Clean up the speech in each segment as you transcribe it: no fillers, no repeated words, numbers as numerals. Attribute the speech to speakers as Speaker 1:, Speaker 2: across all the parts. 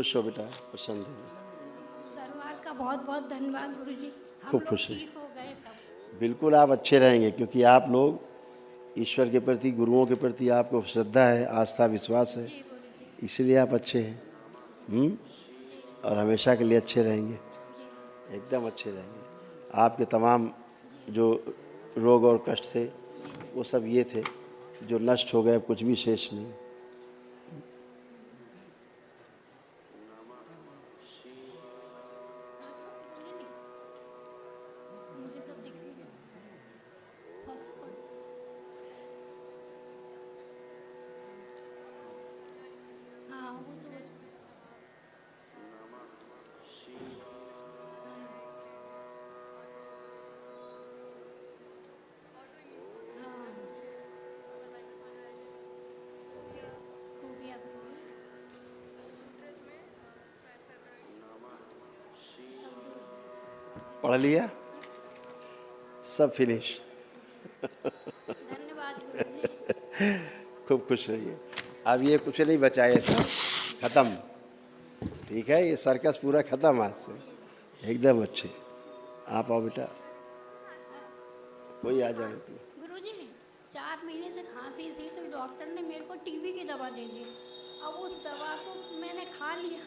Speaker 1: खुश हो बेटा, प्रसन्न रहिए।
Speaker 2: दरबार का बहुत बहुत धन्यवाद गुरुजी। हम
Speaker 1: खूब
Speaker 2: लोग
Speaker 1: खुश है।
Speaker 2: ठीक हो गए सब।
Speaker 1: बिल्कुल आप अच्छे रहेंगे, क्योंकि आप लोग ईश्वर के प्रति, गुरुओं के प्रति आपको श्रद्धा है, आस्था, विश्वास है,
Speaker 2: जी गुरुजी।
Speaker 1: इसलिए आप अच्छे हैं।
Speaker 2: जी
Speaker 1: और हमेशा के लिए अच्छे रहेंगे,
Speaker 2: जी
Speaker 1: एकदम अच्छे रहेंगे। आपके तमाम जो रोग और कष्ट थे वो सब ये थे जो नष्ट हो गए, अब कुछ भी शेष नहीं।
Speaker 2: मुझे तो दिख नहीं रहा। हॉटस्पॉट। हाँ वो तो हाँ खूबिया सब दूर।
Speaker 1: पढ़ लिया, सब फिनिश।
Speaker 2: धन्यवाद गुरुजी।
Speaker 1: खूब खुश रहिए। अब ये कुछ नहीं बचा, ये सब खत्म। ठीक है, ये सर्कस पूरा खत्म आज से, एकदम अच्छे। आप आओ बेटा, कोई आ जाए।
Speaker 2: गुरुजी 4 महीने से खांसी थी तो डॉक्टर ने मेरे को टीबी की दवा दे दी। अब उस दवा को मैंने खा लिया।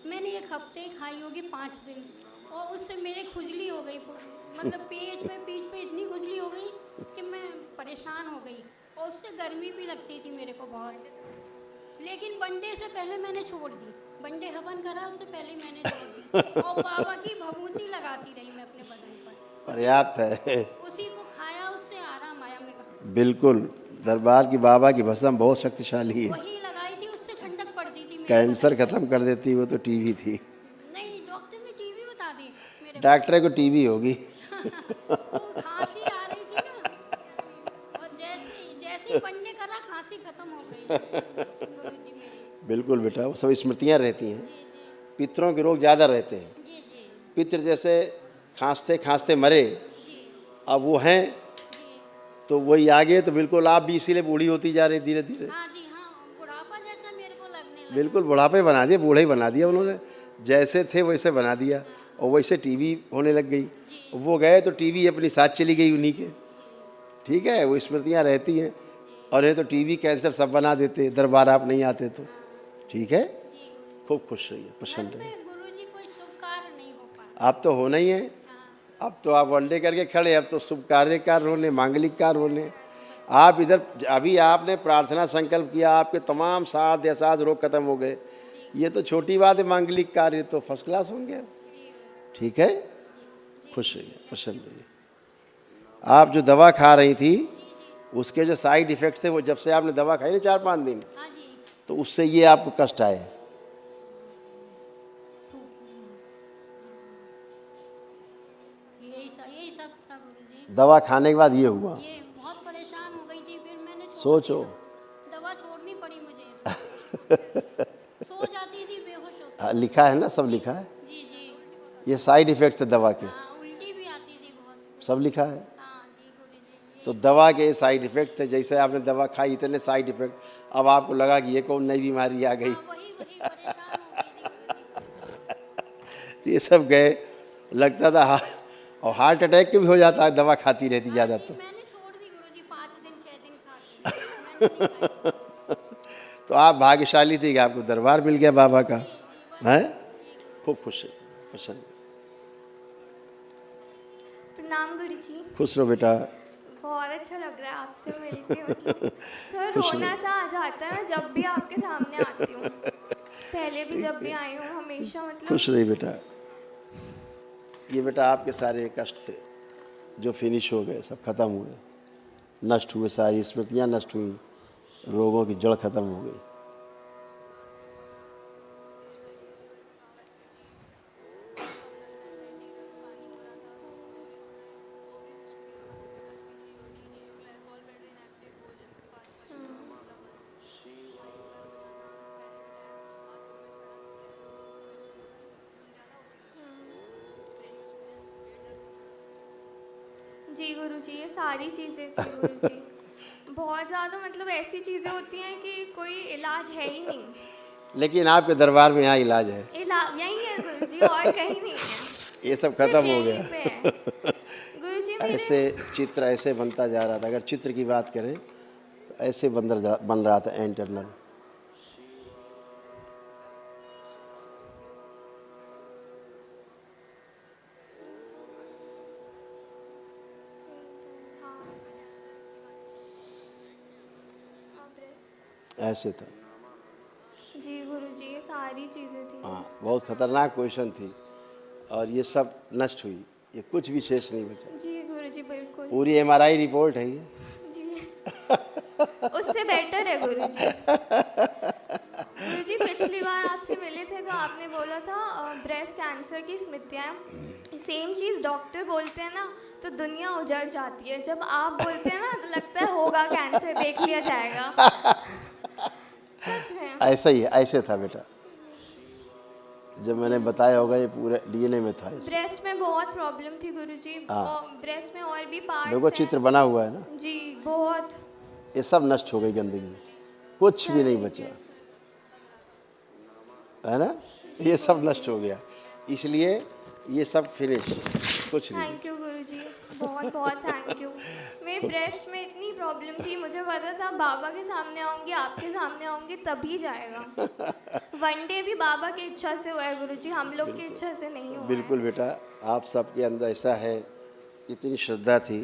Speaker 2: मैंने 1 हफ्ते खाई होगी 5 दिन, और उससे मेरे खुजली हो गई। मतलब पेट में, पीठ पे इतनी खुजली हो गई कि मैं परेशान हो गई, और उससे गर्मी भी लगती थी मेरे को बहुत। लेकिन वनडे से पहले मैंने छोड़ दी। वनडे हवन करा उससे पहले ही मैंने छोड़ दी, और बाबा की भभूति लगाती रही मैं अपने बदन पर।
Speaker 1: पर्याप्त है।
Speaker 2: उसी को खाया, उससे आराम आया मेरे को।
Speaker 1: बिल्कुल, दरबार की बाबा की भस्म बहुत शक्तिशाली है।
Speaker 2: वही लगाई थी, उससे ठंडक पड़ती थी मेरे
Speaker 1: कैंसर
Speaker 2: बदन पर।
Speaker 1: खत्म कर देती, वो तो टीबी थी।
Speaker 2: नहीं, डॉक्टर ने टीबी बता दी मेरे
Speaker 1: डॉक्टर को टीबी होगी।
Speaker 2: वो खांसी आ रही थी ना, और जैसे जैसे ही पढ़ने करा खांसी खत्म हो गई गुरुजी मेरी।
Speaker 1: बिल्कुल बेटा, वो सब स्मृतियाँ रहती हैं।
Speaker 2: जी जी
Speaker 1: पितरों के रोग ज़्यादा रहते हैं।
Speaker 2: जी जी
Speaker 1: पितृ जैसे खांसते खांसते मरे,
Speaker 2: जी
Speaker 1: अब वो हैं
Speaker 2: जी।
Speaker 1: तो वही आगे, तो बिल्कुल आप भी इसीलिए बूढ़ी होती जा रही धीरे धीरे।
Speaker 2: हाँ जी हाँ, बुढ़ापा जैसा मेरे को लगने लगा।
Speaker 1: बिल्कुल बुढ़ापे बना दिया, बूढ़े ही बना दिया उन्होंने। जैसे थे वैसे बना दिया, और वैसे टीबी होने लग गई।
Speaker 2: जी
Speaker 1: वो गए तो टीबी अपनी साथ चली गई उन्हीं के।
Speaker 2: जी
Speaker 1: ठीक है, वो स्मृतियाँ रहती हैं।
Speaker 2: जी।
Speaker 1: और ये तो टीबी कैंसर सब बना देते, दरबार आप नहीं आते तो।
Speaker 2: हाँ
Speaker 1: ठीक है,
Speaker 2: जी गुरुजी।
Speaker 1: खूब खुश रहिए, प्रसन्न
Speaker 2: घर
Speaker 1: रहिए।
Speaker 2: पे गुरुजी कोई शुभ कार्य नहीं हो पाता।
Speaker 1: आप तो होना ही है।
Speaker 2: हाँ
Speaker 1: अब तो आप वनडे करके खड़े, अब तो शुभ कार्य होने, मांगलिक कार्य होने। आप इधर अभी आपने प्रार्थना संकल्प किया, आपके तमाम साध या साध रोग खत्म हो गए।
Speaker 2: जी
Speaker 1: ये तो छोटी बात है, मांगलिक कार्य तो फर्स्ट क्लास होंगे।
Speaker 2: जी
Speaker 1: ठीक है,
Speaker 2: जी जी
Speaker 1: खुश रहिए, प्रसन्न रहिए। आप जो दवा खा रही थी,
Speaker 2: जी जी।
Speaker 1: उसके जो साइड इफ़ेक्ट्स थे, वो जब से आपने दवा खाई ना 4-5 दिन,
Speaker 2: हाँ जी।
Speaker 1: तो उससे ये आपको कष्ट आए।
Speaker 2: यही सब था गुरुजी।
Speaker 1: दवा खाने के बाद ये हुआ।
Speaker 2: ये बहुत परेशान हो गई थी, फिर मैंने छोड़
Speaker 1: सोचो।
Speaker 2: दिया। दवा छोड़नी पड़ी मुझे। सो जाती थी, बेहोश होती
Speaker 1: हाँ,
Speaker 2: थी।
Speaker 1: लिखा है ना, सब लिखा है।
Speaker 2: जी जी।
Speaker 1: ये साइड इफ़ेक्ट थे दवा के,
Speaker 2: हाँ, उल्टी भी आती थी बहुत।
Speaker 1: सब लिखा है।
Speaker 2: हाँ जी गुरुजी।
Speaker 1: तो दवा के साइड इफ़ेक्ट थे, जैसे आपने दवा खाई इतने साइड इफ़ेक्ट, अब आपको लगा कि ये कौन नई बीमारी आ गई।
Speaker 2: हाँ वही वही परेशान हो गई थी गुरुजी।
Speaker 1: ये सब गए, लगता था और हार्ट अटैक के भी हो जाता है दवा खाती रहती
Speaker 2: हाँ
Speaker 1: ज़्यादा
Speaker 2: जी,
Speaker 1: तो।
Speaker 2: मैंने छोड़ दी गुरुजी 5 दिन 6 दिन खा के। मैंने नहीं खाई।
Speaker 1: तो आप भाग्यशाली थे कि आपको दरबार मिल गया बाबा का।
Speaker 2: जी जी वही।
Speaker 1: हैं,
Speaker 2: जी गुरुजी।
Speaker 1: खूब खुश है, प्रसन्न।
Speaker 3: प्रणाम गुरुजी।
Speaker 1: खुश रहो बेटा।
Speaker 3: बहुत अच्छा लग रहा है आपसे मिलके, मतलब तो
Speaker 1: खुश
Speaker 3: रोना
Speaker 1: रहो।
Speaker 3: सा आ जाता है जब भी आपके सामने आती हूँ। पहले भी जब भी आई हूँ हमेशा, मतलब
Speaker 1: खुश रही बेटा। ये बेटा आपके सारे कष्ट थे जो फिनिश हो गए, सब खत्म हुए, नष्ट हुए, सारी स्मृतियाँ नष्ट हुई, रोगों की जड़ खत्म हो गई।
Speaker 3: जी गुरुजी, ये सारी चीज़ें थी गुरुजी। बहुत ज़्यादा, मतलब ऐसी चीज़ें होती हैं कि कोई इलाज है ही नहीं।
Speaker 1: लेकिन आपके दरबार में यहाँ इलाज है,
Speaker 3: यही है गुरुजी, और कहीं नहीं है,
Speaker 1: ये सब
Speaker 3: सिर्फ
Speaker 1: खत्म हो
Speaker 3: यहीं
Speaker 1: गया।
Speaker 3: पे है। गुरुजी
Speaker 1: ऐसे
Speaker 3: मेरे
Speaker 1: चित्र ऐसे बनता जा रहा था। अगर चित्र की बात करें तो ऐसे बन रहा था इंटरनल। ऐसे था।
Speaker 3: जी गुरुजी, ये सारी चीज़ें थी।
Speaker 1: हाँ, बहुत खतरनाक पोजीशन थी और ये सब नष्ट हुई, ये कुछ भी शेष नहीं बचा।
Speaker 3: जी गुरुजी बिल्कुल।
Speaker 1: पूरी एमआरआई रिपोर्ट है ये।
Speaker 3: जी उससे बेटर है गुरुजी। गुरुजी पिछली बार आपसे मिले थे तो आपने बोला था ब्रेस्ट कैंसर की स्मृतियाँ, सेम चीज़ डॉक्टर बोलते हैं ना तो दुनिया उजड़ जाती है, जब आप बोलते हैं ना तो लगता है होगा कैंसर, देख लिया जाएगा। सच में।
Speaker 1: ऐसा ही है, ऐसे था बेटा। जब मैंने बताया होगा ये पूरे डीएनए में था। ऐसे
Speaker 3: ब्रेस्ट में बहुत प्रॉब्लम थी गुरुजी, और ब्रेस्ट में और भी
Speaker 1: देखो
Speaker 3: पार्ट्स
Speaker 1: चित्र
Speaker 3: हैं।
Speaker 1: बना हुआ है ना,
Speaker 3: जी बहुत।
Speaker 1: ये सब नष्ट हो गई गंदगी, कुछ भी नहीं बचा, है ना। ये सब नष्ट हो गया, इसलिए ये सब फिनिश, कुछ नहीं।
Speaker 3: थैंक यू गुरुजी, बहुत बहुत थैंक यू। मेरे ब्रेस्ट में इतनी प्रॉब्लम थी, मुझे पता था बाबा के सामने आऊँगी, आपके सामने आऊँगी तभी जाएगा। वन डे भी बाबा की इच्छा से हुआ है गुरुजी, हम लोग की इच्छा से नहीं हुआ है।
Speaker 1: बिल्कुल बेटा, आप सबके अंदर ऐसा है, इतनी श्रद्धा थी,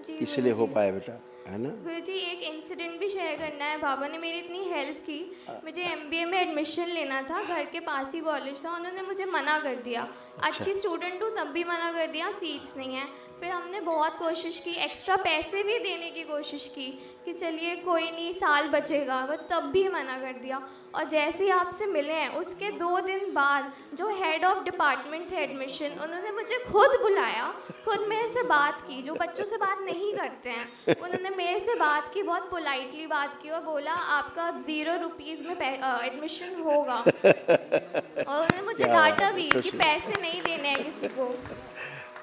Speaker 3: जी
Speaker 1: इसलिए हो
Speaker 3: गुरुजी।
Speaker 1: पाया बेटा, है ना।
Speaker 3: गुरुजी एक इंसिडेंट भी शेयर करना है। बाबा ने मेरी इतनी हेल्प की, मुझे एमबीए में एडमिशन लेना था, घर के पास ही कॉलेज था, उन्होंने मुझे मना कर दिया। अच्छी स्टूडेंट हूँ तब भी मना कर दिया, सीट्स नहीं है। फिर हमने बहुत कोशिश की, एक्स्ट्रा पैसे भी देने की कोशिश की कि चलिए कोई नहीं, साल बचेगा, बट तब भी मना कर दिया। और जैसे ही आपसे मिले हैं उसके 2 दिन बाद जो हेड ऑफ डिपार्टमेंट थे एडमिशन, उन्होंने मुझे खुद बुलाया, खुद मेरे से बात की, जो बच्चों से बात नहीं करते हैं। उन्होंने मेरे से बात की, बहुत पोलाइटली बात की, और बोला आपका 0 रुपीज़ में एडमिशन होगा। और उन्होंने मुझे
Speaker 1: क्या बात
Speaker 3: डांटा
Speaker 1: है,
Speaker 3: भी
Speaker 1: खुश
Speaker 3: कि
Speaker 1: रहो।
Speaker 3: पैसे नहीं देने हैं किसी को।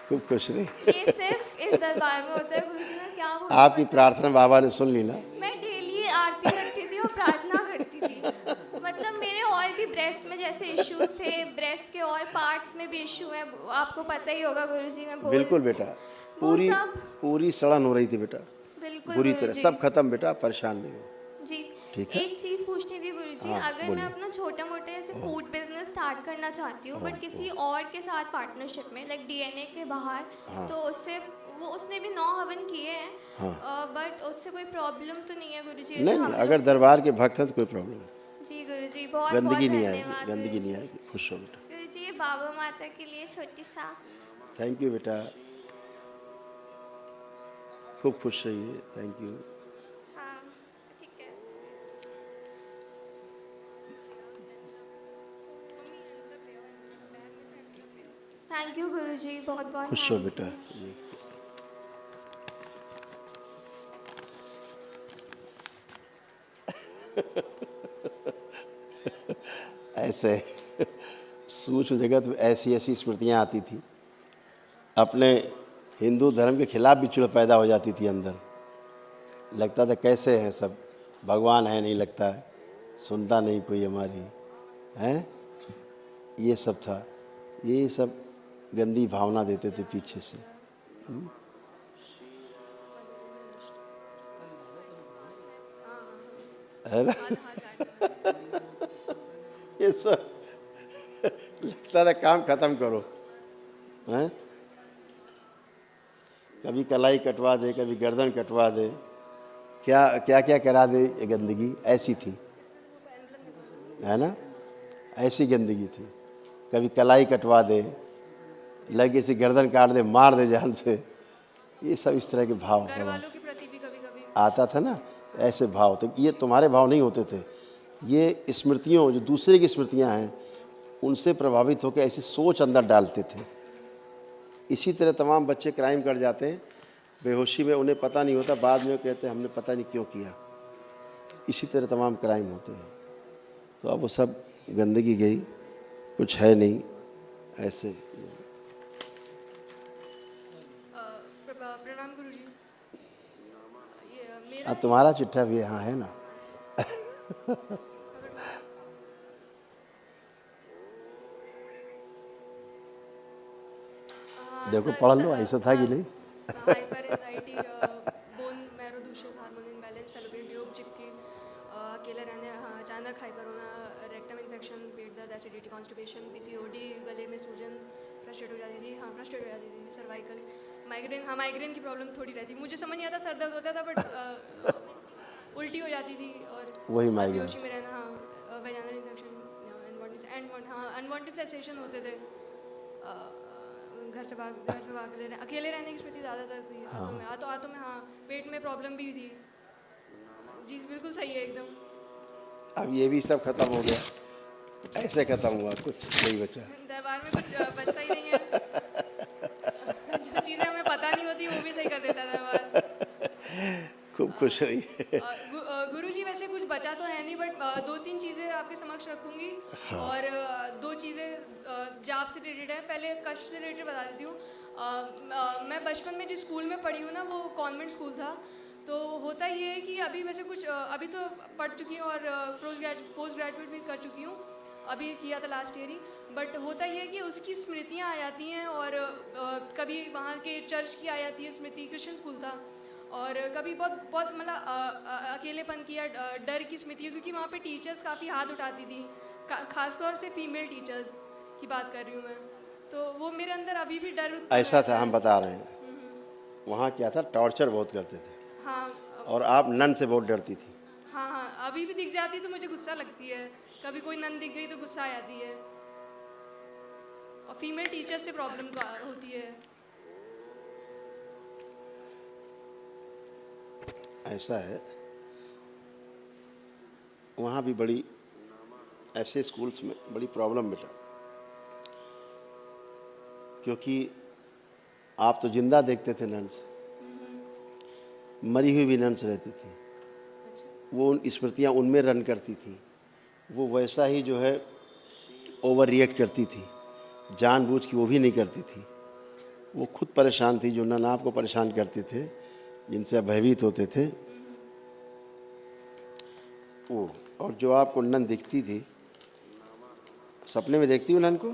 Speaker 1: खूब खुश रही।
Speaker 3: ये सिर्फ इस दरबार में होता है गुरुजी, मैं क्या बोलूं।
Speaker 1: आपकी प्रार्थना बाबा ने सुन ली ना।
Speaker 3: मैं डेली आरती करती थी और प्रार्थना करती थी। मतलब मेरे और भी ब्रेस्ट में जैसे इश्यूज थे, ब्रेस्ट के और पार्ट्स में भी इशू है, आपको पता ही होगा गुरुजी, मैं
Speaker 1: बिल्कुल बेटा,
Speaker 3: वो
Speaker 1: पूरी
Speaker 3: सब
Speaker 1: पूरी सड़न हो रही थी बेटा,
Speaker 3: बिल्कुल
Speaker 1: बुरी तरह,
Speaker 3: गुरुजी।
Speaker 1: सब खत्म बेटा, परेशान नहीं हो।
Speaker 3: जी
Speaker 1: ठीक है।
Speaker 3: एक चीज़ पूछनी थी गुरुजी,
Speaker 1: हाँ,
Speaker 3: अगर मैं
Speaker 1: बोलिए।
Speaker 3: अपना छोटा मोटा ऐसे फूड बिजनेस स्टार्ट करना चाहती हूँ, बट किसी और के साथ पार्टनरशिप में, लाइक डीएनए के बाहर, तो उससे उसने भी 9 हवन किए हैं, बट उससे कोई प्रॉब्लम तो नहीं है गुरुजी?
Speaker 1: नहीं नहीं, अगर दरबार के भक्त हैं तो कोई प्रॉब्लम नहीं,
Speaker 3: जी गुरुजी, बहुत
Speaker 1: गंदगी
Speaker 3: बहुत
Speaker 1: नहीं
Speaker 3: धन्यवाद
Speaker 1: आएगी, गंदगी नहीं
Speaker 3: गुरुजी।
Speaker 1: आएगी। खुश हो बेटा।
Speaker 3: गुरुजी ये बाबा माता के लिए छोटी सा।
Speaker 1: थैंक यू बेटा, खूब खुश रहिए। Thank you.
Speaker 3: हाँ ठीक है। थैंक यू गुरुजी, बहुत बहुत
Speaker 1: खुश हो
Speaker 3: thank
Speaker 1: बेटा।
Speaker 3: you।
Speaker 1: जी। ऐसे सूक्ष्म जगत में ऐसी ऐसी स्मृतियाँ आती थी, अपने हिंदू धर्म के खिलाफ भी चिढ़ पैदा हो जाती थी अंदर। लगता था कैसे हैं सब, भगवान है नहीं, लगता है सुनता नहीं कोई हमारी, हैं। ये सब था, ये सब गंदी भावना देते थे पीछे से। है ना। ये सब लगता था काम खत्म करो, हैं। कभी कलाई कटवा दे, कभी गर्दन कटवा दे, क्या क्या क्या करा दे, ये गंदगी ऐसी थी, है ना। ऐसी गंदगी थी, कभी कलाई कटवा दे, लगे से गर्दन काट दे, मार दे जान से। ये सब इस तरह के भाव सब
Speaker 4: वालों के प्रति भी कभी कभी
Speaker 1: आता था ना, ऐसे भाव। तो ये तुम्हारे भाव नहीं होते थे, ये स्मृतियों, जो दूसरे की स्मृतियां हैं, उनसे प्रभावित होकर ऐसी सोच अंदर डालते थे। इसी तरह तमाम बच्चे क्राइम कर जाते हैं बेहोशी में, उन्हें पता नहीं होता, बाद में कहते हैं हमने पता नहीं क्यों किया। इसी तरह तमाम क्राइम होते हैं। तो अब वो सब गंदगी गई, कुछ है नहीं ऐसे।
Speaker 4: प्रणाम गुरुजी। ये मेरा
Speaker 1: अब तुम्हारा चिट्ठा भी यहाँ है ना। देखो पढ़ लो, ऐसा था कि नहीं?
Speaker 4: हाइपर एंजाइटी, बोन मैरो दूषित, हार्मोन इम्बैलेंस, फैलोपियन ट्यूब चिपकी, अकेले रहने, हाँ, अचानक हाइपर होना, रेक्टम इन्फेक्शन, पेट दर्द, एसिडिटी, कॉन्स्टिपेशन, पीसीओडी, गले में सूजन, फ्रस्ट्रेट हो जाती थी, हाँ फ्रस्ट्रेट हो जाती थी, सर्वाइकल, माइग्रेन, हाँ माइग्रेन की प्रॉब्लम थोड़ी रहती, मुझे समझ नहीं आता, सर दर्द होता था बट उल्टी हो जाती थी और
Speaker 1: वही माइग्रेन।
Speaker 4: बेहोशी में रहना, हाँ, वेजाइनल इन्फेक्शन, अनवांटेड सेंसेशन होते थे, घर से भाग लेना, अकेले रहने की स्मृति ज़्यादातर थी, आंतों में, हाँ, पेट में प्रॉब्लम भी थी। जी बिल्कुल सही है एकदम।
Speaker 1: अब ये भी सब खत्म हो गया, ऐसे खत्म हुआ, कुछ नहीं बचा।
Speaker 4: दरबार में कुछ बचता ही नहीं है। जो चीज़ें हमें पता नहीं होती वो भी सही कर देता है दरबार।
Speaker 1: खूब खुश रही है।
Speaker 4: गुरुजी वैसे कुछ बचा तो है नहीं, बट दो तीन चीज़ें आपके समक्ष रखूंगी। और दो चीज़ें जाप से रिलेटेड है। पहले कष्ट से रिलेटेड बता देती हूँ। मैं बचपन में जिस स्कूल में पढ़ी हूँ ना, वो कॉन्वेंट स्कूल था। तो होता ये है कि अभी वैसे कुछ अभी तो पढ़ चुकी हूँ और पोस्ट ग्रेजुएट भी कर चुकी हूँ, अभी किया था लास्ट ईयर ही। बट होता ये है कि उसकी स्मृतियाँ आ जाती हैं, और कभी वहाँ के चर्च की आ जाती है स्मृति, क्रिश्चियन स्कूल था। और कभी बहुत मतलब अकेलेपन की या डर की स्मृति है, क्योंकि वहाँ पे टीचर्स काफ़ी हाथ उठाती थी, खासतौर से फीमेल टीचर्स की बात कर रही हूँ मैं। तो वो मेरे अंदर अभी भी डर
Speaker 1: ऐसा था, हम बता रहे हैं। वहाँ क्या था, टॉर्चर बहुत करते थे।
Speaker 4: हाँ,
Speaker 1: और आप नन से बहुत डरती थी।
Speaker 4: हाँ हाँ, अभी भी दिख जाती तो मुझे गुस्सा लगती है, कभी कोई नन दिख गई तो गुस्सा आ जाती है। और फीमेल टीचर से प्रॉब्लम होती है।
Speaker 1: ऐसा है, वहाँ भी बड़ी, ऐसे स्कूल्स में बड़ी प्रॉब्लम बेटा, क्योंकि आप तो जिंदा देखते थे नन्स, मरी हुई भी नन्स रहती थी। वो उन स्मृतियाँ उनमें रन करती थी, वो वैसा ही जो है ओवर रिएक्ट करती थी, जानबूझ के वो भी नहीं करती थी। वो खुद परेशान थी, जो नन आपको परेशान करते थे, जिनसे आप भयभीत होते थे वो। और जो आपको नन दिखती थी, सपने में देखती हूँ नन को?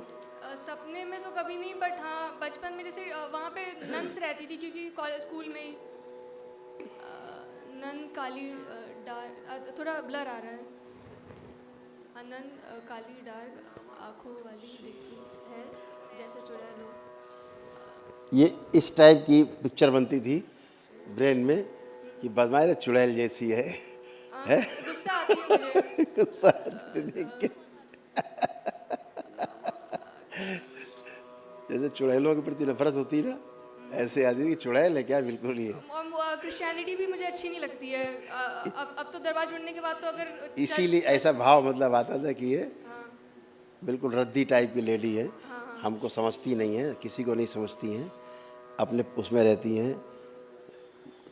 Speaker 4: सपने में तो कभी नहीं, बट हाँ बचपन में जैसे वहाँ पे नन्स रहती थी, क्योंकि कॉलेज स्कूल में ही नन काली डार्क, थोड़ा ब्लर आ रहा है, नन काली डार्क आँखों वाली दिखती है, जैसे चुड़ैल हो।
Speaker 1: ये इस टाइप की पिक्चर बनती थी ब्रेन में कि बदमाश चुड़ैल जैसी है।
Speaker 4: गुस्सा आती है मुझे।
Speaker 1: गुस्सा आती थी देख के। जैसे चुड़ैलों के प्रति नफरत होती ना, ऐसे आती थी कि चुड़ैल है क्या, बिल्कुल ही है।
Speaker 4: क्रिश्चियनिटी भी मुझे अच्छी नहीं लगती है। अब तो दरबार जुड़ने के बाद तो अगर
Speaker 1: इसीलिए ऐसा भाव मतलब आता था कि ये बिल्कुल रद्दी टाइप की लेडी है, हमको समझती नहीं है, किसी को नहीं समझती हैं, अपने उसमें रहती हैं,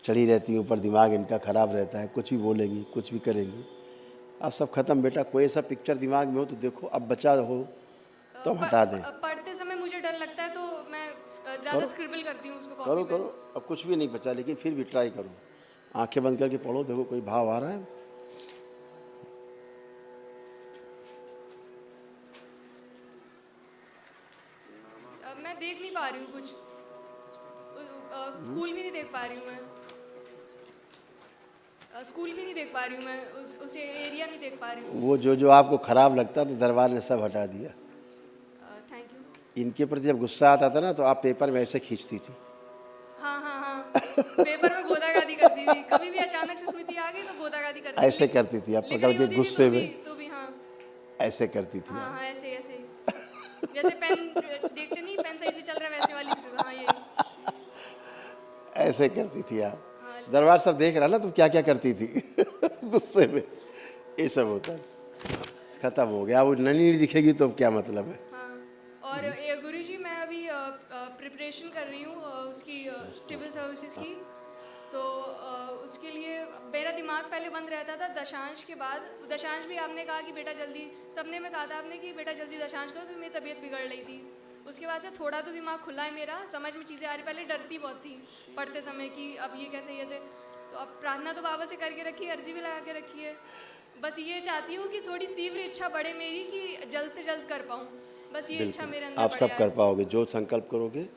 Speaker 1: चढ़ी रहती हैं ऊपर, दिमाग इनका ख़राब रहता है, कुछ भी बोलेंगी, कुछ भी करेंगी। अब सब खत्म बेटा, कोई ऐसा पिक्चर दिमाग में हो तो देखो, अब बचा हो तो हम हटा दें।
Speaker 4: पढ़ते समय मुझे डर लगता है तो मैं ज़्यादा स्क्रिबल करती हूँ उसको
Speaker 1: करो करो, अब कुछ भी नहीं बचा, लेकिन फिर भी ट्राई करो, आंखें बंद करके पढ़ो, देखो कोई भाव आ रहा है।
Speaker 4: मैं देख नहीं पा रही हूँ कुछ, स्कूल भी नहीं देख पा रही हूँ मैं, स्कूल भी नहीं देख पा रही हूँ मैं, उस एरिया नहीं देख पा रही हूँ।
Speaker 1: वो जो आपको खराब लगता तो दरबार ने सब हटा दिया।
Speaker 4: Thank you.
Speaker 1: इनके प्रति जब गुस्सा आता था ना, तो आप पेपर में ऐसे खींचती थी।
Speaker 4: हाँ हाँ हाँ, पेपर में गोदागादी करती थी, कभी भी अचानक से स्मृति आ गई तो गोदागादी करती थी।
Speaker 1: ऐसे करती थी, आप पकड़ के गुस्से में
Speaker 4: तो भी हाँ
Speaker 1: ऐसे करती थी।
Speaker 4: हाँ, ऐसे ऐसे जैसे पेन देखते नहीं, पेन सही से चल रहा है वैसे वाली स्क्रिप्ट, हाँ यही
Speaker 1: ऐसे करती थी आप। दरबार सब देख रहा ना तुम क्या क्या करती थी गुस्से में, ये सब होता है। खत्म हो गया, वो ननी नहीं दिखेगी तो अब क्या मतलब है।
Speaker 4: हाँ। और गुरुजी मैं अभी प्रिपरेशन कर रही हूँ उसकी सिविल सर्विसेज की। तो उसके लिए मेरा दिमाग पहले बंद रहता था दशांश के बाद। दशांश भी आपने कहा कि बेटा जल्दी, सबने में कहा था आपने कि बेटा जल्दी दशांश करो, तो मेरी तबीयत बिगड़ रही थी। उसके बाद से थोड़ा तो दिमाग खुला है मेरा, समझ में चीज़ें आ रही। पहले डरती बहुत थी पढ़ते समय कि अब ये कैसे। तो अब प्रार्थना तो बाबा से करके रखी है, अर्जी भी लगा के रखी है। बस ये चाहती हूँ कि थोड़ी तीव्र इच्छा बढ़े मेरी, कि जल्द से जल्द कर पाऊँ। बस ये इच्छा मेरे अंदर
Speaker 1: आप सब कर पाओगे, जो संकल्प करोगे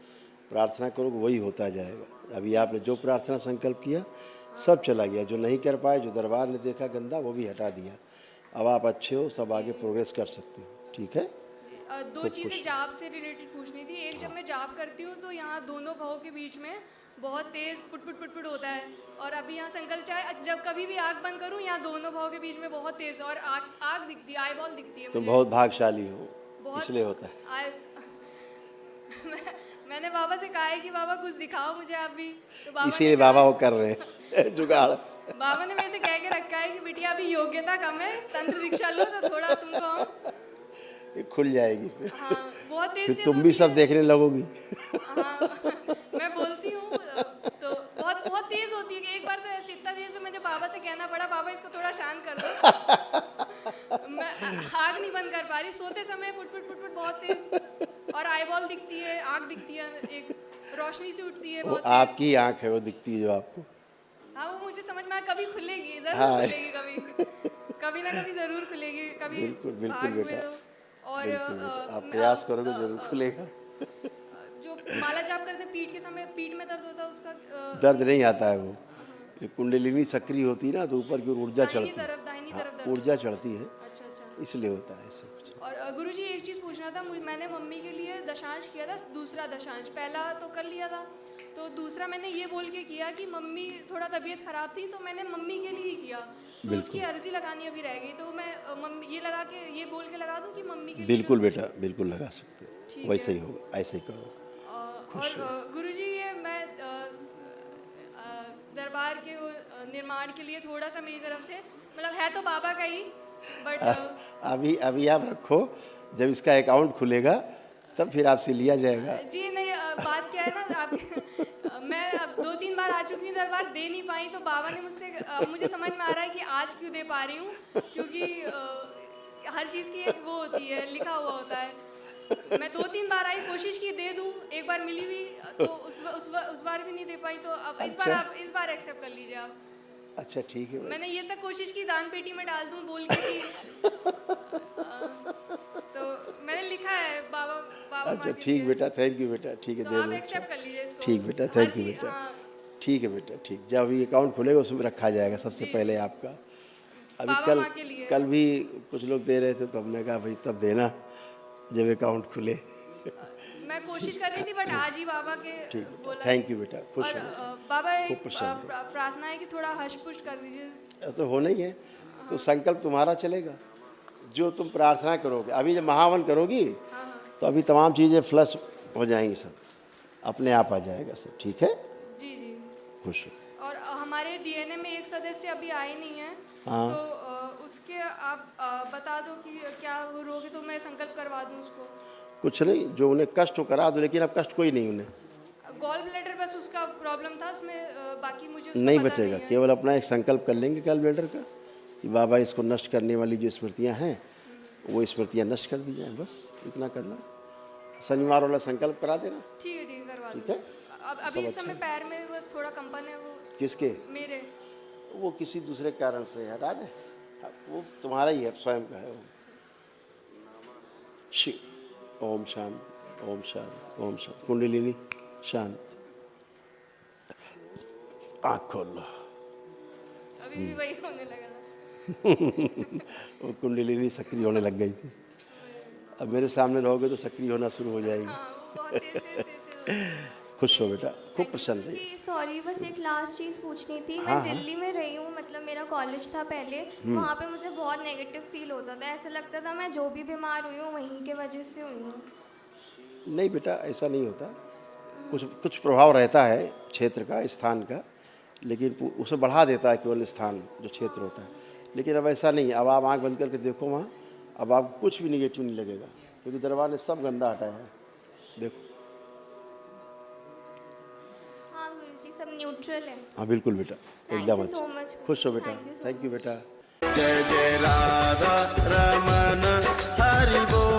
Speaker 1: प्रार्थना करोगे वही होता जाएगा। अभी आपने जो प्रार्थना संकल्प किया सब चला गया, जो नहीं कर पाए, जो दरबार ने देखा गंदा वो भी हटा दिया। अब आप अच्छे हो, सब आगे प्रोग्रेस कर सकते हो। ठीक है,
Speaker 4: दो चीज़ें जाप से रिलेटेड पूछनी थी। एक, जब मैं जाप करती हूँ तो यहाँ दोनों भवों के बीच में बहुत तेज़ पुट होता है, और अभी यहाँ संकल्प चाहे जब कभी भी आँख बंद करूँ यहाँ दोनों भवों के बीच में बहुत तेज़ और आँख दिखती है, आई बॉल दिखती है
Speaker 1: तो
Speaker 4: मुझे।
Speaker 1: बहुत भाग्यशाली हो,
Speaker 4: बहुत
Speaker 1: इसलिए होता है।
Speaker 4: मैंने बाबा से कहा है कि बाबा कुछ दिखाओ मुझे आप भी, तो बाबा
Speaker 1: इसीलिए
Speaker 4: ने कहा-
Speaker 1: बाबा वो कर रहे हैं जुगाड़।
Speaker 4: बाबा ने मेरे से कह के रखा है कि बिटिया अभी योग्यता कम है, तंत्र दीक्षा लो तो थोड़ा तुमको हम
Speaker 1: ये खुल जाएगी फिर।
Speaker 4: हाँ बहुत तेज
Speaker 1: फिर
Speaker 4: तेज
Speaker 1: तुम भी
Speaker 4: होती
Speaker 1: सब
Speaker 4: है।
Speaker 1: देखने लगोगी।
Speaker 4: हाँ मैं बोलती हूँ तो बहुत बहुत तेज होती है कि एक बार तो ऐसे इतना तेज है मुझे बाबा से कहना पड़ा, बाबा इसको थोड़ा शांत कर दो। मैं आँख नहीं बंद कर पा रही, सोते समय पुट बहुत तेज, और आई बॉल दिखती है, आँख दिखती है, एक रोशनी सी उठती है
Speaker 1: वो
Speaker 4: बहुत तेज।
Speaker 1: आपकी आंख है, वो दिखती है जो आपको।
Speaker 4: हाँ वो मुझे समझ में आया, कभी खुलेगी, जरूर
Speaker 1: हाँ।
Speaker 4: खुलेगी, कभी ना कभी जरूर खुलेगी, कभी
Speaker 1: बिल्कुल, बिल्कुल
Speaker 4: भाग में
Speaker 1: बेटा।
Speaker 4: तो। और
Speaker 1: बिल्कुल बेटा, आप प्रयास करोगे जरूर खुलेगा।
Speaker 4: जो माला जाप करते हैं पीठ के समय, पीठ में दर्द होता है उसका
Speaker 1: दर्द नहीं आता है वो, ये कुंडलिनी सक्रिय होती है ना तो ऊपर की ओर ऊर्जा
Speaker 4: दाहिनी
Speaker 1: चढ़ती है।
Speaker 4: तरफ दाहिनी
Speaker 1: हाँ,
Speaker 4: तरफ दर्द
Speaker 1: ऊर्जा चढ़ती है,
Speaker 4: अच्छा अच्छा।
Speaker 1: इसलिए होता है ऐसा कुछ।
Speaker 4: और गुरुजी एक चीज़ पूछना था, मैंने मम्मी के लिए दशांश किया था, दूसरा दशांश, पहला तो कर लिया था, तो दूसरा मैंने ये बोल के किया कि मम्मी थोड़ा तबीयत खराब थी तो मैंने मम्मी के लिए ही किया, तो उसकी अर्जी लगानी अभी रह गई, तो मैं मम्मी ये लगा के ये बोल के लगा दूं कि मम्मी के लिए
Speaker 1: बिल्कुल बेटा, बिल्कुल लगा सकते
Speaker 4: ठीक
Speaker 1: हो, वैसे ही होगा, ऐसे ही करो।
Speaker 4: और गुरुजी ये मैं दरबार के निर्माण के लिए थोड़ा सा मेरी तरफ से, मतलब है तो बाबा का ही, बट
Speaker 1: अभी आप रखो, जब इसका अकाउंट खुलेगा तब फिर आपसे लिया जाएगा।
Speaker 4: जी नहीं, बात क्या है ना आप मैं अब 2-3 बार आ चुकी हूँ दरबार, दे नहीं पाई, तो बाबा ने मुझसे मुझे समझ में आ रहा है कि आज क्यों दे पा रही हूँ, क्योंकि हर चीज़ की एक वो होती है, लिखा हुआ होता है। मैं 2-3 बार आई, कोशिश की दे दूँ, एक बार मिली भी तो उस बार भी नहीं दे पाई, तो अब इस बार एक्सेप्ट कर लीजिए आप।
Speaker 1: अच्छा ठीक है भाई।
Speaker 4: मैंने ये तक कोशिश की दान पेटी में डाल दूं बोल के कि तो मैंने लिखा है बाबा
Speaker 1: अच्छा ठीक बेटा, थैंक यू बेटा, ठीक है,
Speaker 4: तो
Speaker 1: दे
Speaker 4: आप
Speaker 1: दो।
Speaker 4: एक्सेप्ट कर लीजिए इसको।
Speaker 1: ठीक बेटा,
Speaker 4: हर
Speaker 1: थैंक यू
Speaker 4: चीज़-
Speaker 1: बेटा।
Speaker 4: हाँ,
Speaker 1: ठीक है बेटा, ठीक। जब अभी अकाउंट खुलेगा उसमें रखा जाएगा सबसे पहले आपका। अभी
Speaker 4: बाबा माँ के लिए।
Speaker 1: कल भी कुछ लोग दे रहे थे तो हमने कहा भाई तब देना जब अकाउंट खुले।
Speaker 4: मैं कोशिश कर रही थी बट आज ही बाबा के
Speaker 1: ठीक
Speaker 4: बोला।
Speaker 1: बेटा, थैंक यू बेटा, खुश
Speaker 4: और
Speaker 1: रहो।
Speaker 4: बाबा
Speaker 1: खूब
Speaker 4: एक
Speaker 1: प्रसन्न रहो।
Speaker 4: प्रार्थना है कि थोड़ा हश पुश कर दीजिए।
Speaker 1: तो होना ही है, तो संकल्प तुम्हारा चलेगा, जो तुम प्रार्थना करोगे। अभी जब महावन करोगी तो अभी तमाम चीज़ें फ्लश हो जाएंगी, सब अपने आप आ जाएगा सब। ठीक है,
Speaker 4: जी जी।
Speaker 1: खुश हो।
Speaker 4: और हमारे डीएनए में एक सदस्य अभी आए नहीं है,
Speaker 1: हाँ।
Speaker 4: तो उसके आप बता दो कि क्या वो रोग है, तो मैं संकल्प करवा दूं उसको।
Speaker 1: कुछ नहीं, जो उन्हें कष्ट हो करा दो, लेकिन अब कष्ट कोई नहीं उन्हें
Speaker 4: गॉल ब्लैडर बस उसका प्रॉब्लम था, उसमें बाकी मुझे उसका
Speaker 1: नहीं
Speaker 4: पता
Speaker 1: बचेगा।
Speaker 4: है।
Speaker 1: केवल अपना एक संकल्प कर लेंगे गॉल ब्लैडर का कि बाबा इसको नष्ट करने वाली जो स्मृतियाँ हैं वो स्मृतियाँ नष्ट कर दी जाएँ, बस इतना करना। शनिवार वाला संकल्प करा देना।
Speaker 4: ठीक है करवा
Speaker 1: ठीक
Speaker 4: दूं।
Speaker 1: है,
Speaker 4: अब अभी इस समय पैर में बस थोड़ा कंपन है, वो
Speaker 1: किसके?
Speaker 4: मेरे।
Speaker 1: वो किसी दूसरे कारण से हटा दे, वो तुम्हारा ही है, स्वयं का है वो। शिव ओम शांति, ओम शांति, ओम शांति। कुंडलिनी शांत, आँख खोल लो।
Speaker 4: अभी भी वही होने लगा था।
Speaker 1: वो कुंडलिनी सक्रिय होने लग गई थी। अब मेरे सामने रहोगे तो सक्रिय होना शुरू हो जाएगी।
Speaker 4: हाँ वो बहुत तेज
Speaker 1: खुश हो बेटा, खूब प्रसन्न रही।
Speaker 3: जी सॉरी, बस एक लास्ट चीज़ पूछनी थी।
Speaker 1: हाँ,
Speaker 3: मैं
Speaker 1: हाँ।
Speaker 3: दिल्ली में रही हूँ, मतलब मेरा कॉलेज था पहले, वहाँ पे मुझे बहुत नेगेटिव फील होता था, ऐसा लगता था मैं जो भी बीमार हुई हूँ वहीं के वजह से हुई हूँ।
Speaker 1: नहीं बेटा, ऐसा नहीं होता। कुछ प्रभाव रहता है क्षेत्र का, स्थान का, लेकिन उसे बढ़ा देता है केवल स्थान जो क्षेत्र होता है। लेकिन अब ऐसा नहीं है। अब आप आंख बंद करके देखो वहाँ, अब आपको कुछ भी निगेटिव नहीं लगेगा, क्योंकि दरबार ने सब गंदा हटाया है। देखो,
Speaker 3: हाँ गुरुजी, सब न्यूट्रल है।
Speaker 1: हाँ बिल्कुल बेटा,
Speaker 3: Thank
Speaker 1: एकदम
Speaker 3: you so
Speaker 1: अच्छा।
Speaker 3: much.
Speaker 1: खुश हो बेटा,
Speaker 3: Thank you so
Speaker 1: thank you
Speaker 3: much.
Speaker 1: बेटा।
Speaker 5: जय जय राधा रमन हरि बोल।